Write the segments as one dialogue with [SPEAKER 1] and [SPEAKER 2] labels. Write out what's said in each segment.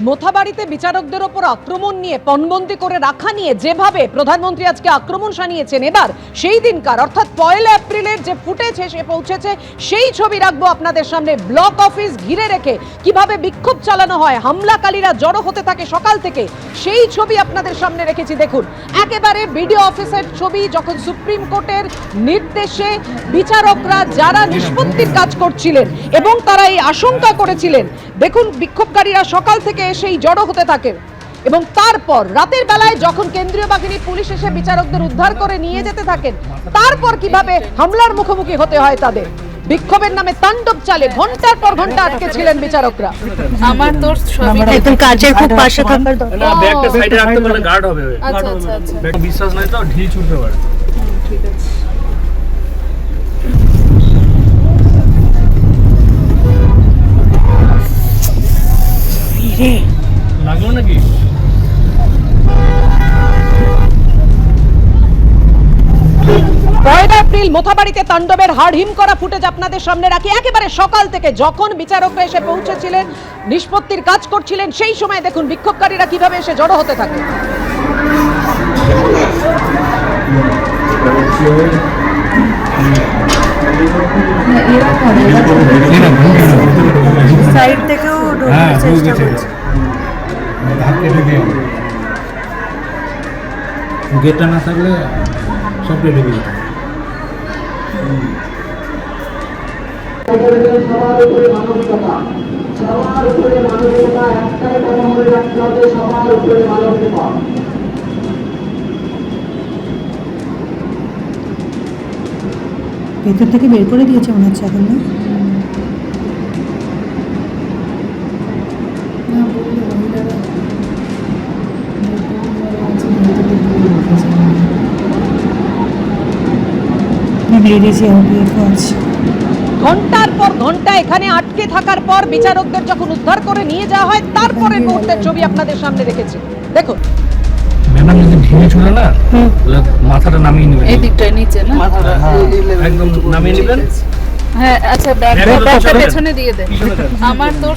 [SPEAKER 1] মোথাবাড়িতে বিচারকদের ওপর আক্রমণ নিয়ে পণবন্দি করে রাখা নিয়ে যেভাবে প্রধানমন্ত্রী আজকে আক্রমণ শানিয়েছেন, এবার সেই দিনকার অর্থাৎ 1 এপ্রিলের যে ফুটেজ এসে পৌঁছেছে সেই ছবি রাখবো আপনাদের সামনে। ব্লক অফিস ঘিরে রেখে কিভাবে বিক্ষোভ চালানো হয়, হামলাকারীরা জড়ো হতে থাকে সকাল থেকে, সেই ছবি আপনাদের সামনে রেখেছি। দেখুন, একেবারে বিডিও অফিসের ছবি, যখন সুপ্রিম কোর্টের নির্দেশে বিচারকরা যারা নিষ্পত্তির কাজ করছিলেন এবং তারা এই আশঙ্কা করেছিলেন, দেখুন বিক্ষোভকারীরা সকাল থেকে এসেই জড়ো হতে থাকেন এবং তারপর রাতের বেলায় যখন কেন্দ্রীয় বাহিনী পুলিশ এসে বিচারকদের উদ্ধার করে নিয়ে যেতে থাকেন, তারপর কিভাবে হামলার মুখোমুখি হতে হয় তাদের। বিক্ষোভের নামে তাণ্ডব চালে ঘন্টার পর ঘন্টা আটকে ছিলেন বিচারকরা।
[SPEAKER 2] আমার তো
[SPEAKER 3] একদম কাজের খুব পাশে থাকার দরকার।
[SPEAKER 4] না, ব্যাগটা সাইডে রাখতে পারলে গার্ড হবে।
[SPEAKER 2] আচ্ছা আচ্ছা আচ্ছা,
[SPEAKER 4] ব্যাগ বিশ্বাস নাই তো ঢিল ছুটতে পারে।
[SPEAKER 2] ঠিক আছে।
[SPEAKER 4] লাগলো নাকি?
[SPEAKER 1] 1 এপ্রিল মোথাবাড়িতে তাণ্ডবের হাড়হিম করা ফুটেজ আপনাদের সামনে রাখি। একেবারে সকাল থেকে যখন বিচারকরা এসে পৌঁছেছিলেন, নিষ্পত্তির কাজ করছিলেন, সেই সময় দেখুন বিক্ষোভকারীরা কিভাবে এসে জড়ো হতে থাকে।
[SPEAKER 3] সাইড থেকেও ঢোকার চেষ্টা করছে।
[SPEAKER 4] গেটটা না থাকলে সব রেডি হয়ে যেত।
[SPEAKER 3] ভেতর থেকে বের করে দিয়েছে মনে হচ্ছে এখন, না?
[SPEAKER 1] ঘন্টার পর ঘন্টা এখানে আটকে থাকার পর বিচারকদের যখন উদ্ধার করে নিয়ে যাওয়া হয়, তারপরে মুহূর্তের ছবি আপনাদের সামনে রেখেছি। দেখুন,
[SPEAKER 4] ম্যাডাম যদি ঢিলে ছুড়ে না, মাথাটা নামিয়ে নেবেন।
[SPEAKER 2] এই দিকটায় নিচে না,
[SPEAKER 4] মাথাটা একদম নামিয়ে নেবেন।
[SPEAKER 2] হ্যাঁ আচ্ছা, ব্যাগটা পেছনে দিয়ে দে। আমার তো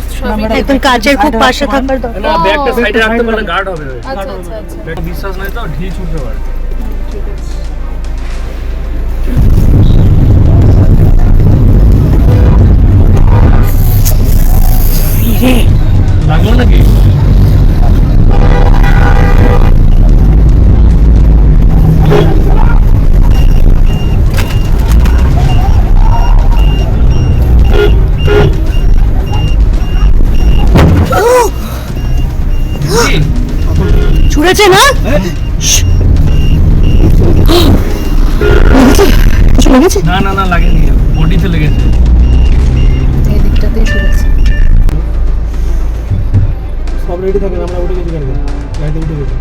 [SPEAKER 3] একদম কাজের খুব পাশে থাকার দরকার।
[SPEAKER 4] না, ব্যাগটা সাইডে রাখতে পারলে গার্ড হবে।
[SPEAKER 2] আচ্ছা আচ্ছা আচ্ছা,
[SPEAKER 4] ব্যাগ বিশ্বাস নাই তো ঢিল ছুটতে পারে।
[SPEAKER 2] ঠিক আছে।
[SPEAKER 4] লাগলো নাকি?
[SPEAKER 3] ছুড়েছে না? লেগেছে?
[SPEAKER 4] না না না, লাগেনি, বডিতে লেগেছে।
[SPEAKER 2] এই দিকটাতেই ছুড়েছে।
[SPEAKER 4] সব রেডি থাকেন, আমরা উঠে গেছি গাড়িতে উঠে গেছি।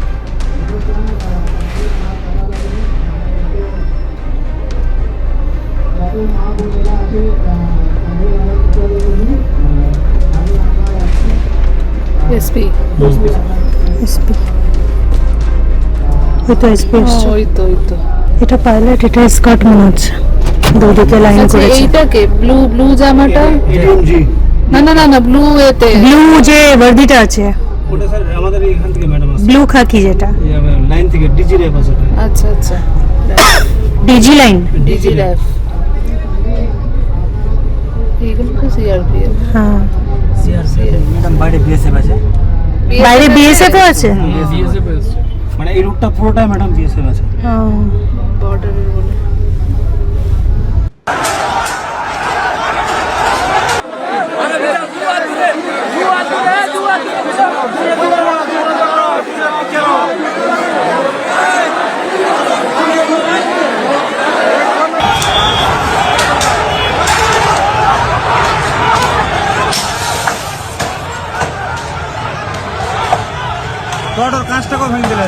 [SPEAKER 2] এসপি
[SPEAKER 3] এসপি, এটা এসপি।
[SPEAKER 2] ওই তো ওই তো,
[SPEAKER 3] এটা পাইলট, এটা স্কট মনে হচ্ছে। দুদিকে লাইন
[SPEAKER 2] আচ্ছা
[SPEAKER 3] করেছে।
[SPEAKER 2] এইটাকে ব্লু ব্লু জামাটা, না না না না, ব্লু এতে
[SPEAKER 3] ব্লু যে বর্দিটা আছে,
[SPEAKER 4] ওটা স্যার আমাদের এখান থেকে ম্যাডাম আসছে,
[SPEAKER 3] ব্লু খাকি যেটা,
[SPEAKER 4] লাইন থেকে ডিজি র্যাপ আছে।
[SPEAKER 2] আচ্ছা আচ্ছা,
[SPEAKER 3] ডিজি লাইন।
[SPEAKER 2] ডিজি ল্যাব, এইগুলো তো সিআরপিএফ।
[SPEAKER 3] হ্যাঁ,
[SPEAKER 4] ম্যাডাম বাইরে বিএসএফ আছে।
[SPEAKER 3] বাইরে বিএসএফ আছে।
[SPEAKER 4] বিএসএফ আছে, মানে এই রুটটা পুরোটাই ম্যাডাম বিএসএফ আছে।
[SPEAKER 2] বর্ডারের বলে।
[SPEAKER 4] রডর কাঁচটাকে ভেঙে দিলে।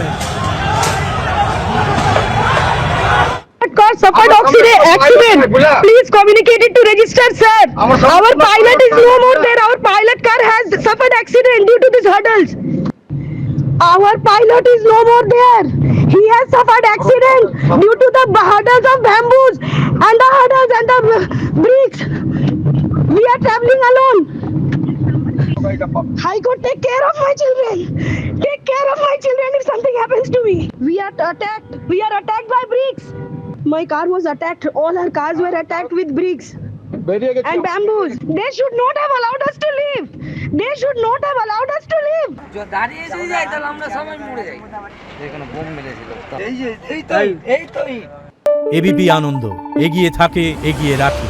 [SPEAKER 5] Suffered accident. Please communicate it to register, sir. Our pilot is no more there. Our pilot car has suffered accident due to these hurdles. Our pilot is no more there. He has suffered accident due to the hurdles of bamboos and the hurdles and the bricks. We are traveling alone. High Court, take care of my children. Take care of my children if something happens to me. We are attacked. We are attacked by bricks. My car was attacked. All our cars were attacked with bricks and bamboos. They should not have allowed us to live. They should not have allowed us to live.
[SPEAKER 6] দাঁড়িয়ে যদি যাই তাহলে আমরা সবাই মরে যাই। এখানে bomb মেরেছিল। এই তো
[SPEAKER 7] এবিপি আনন্দ, এগিয়ে থাকে, এগিয়ে রাখে।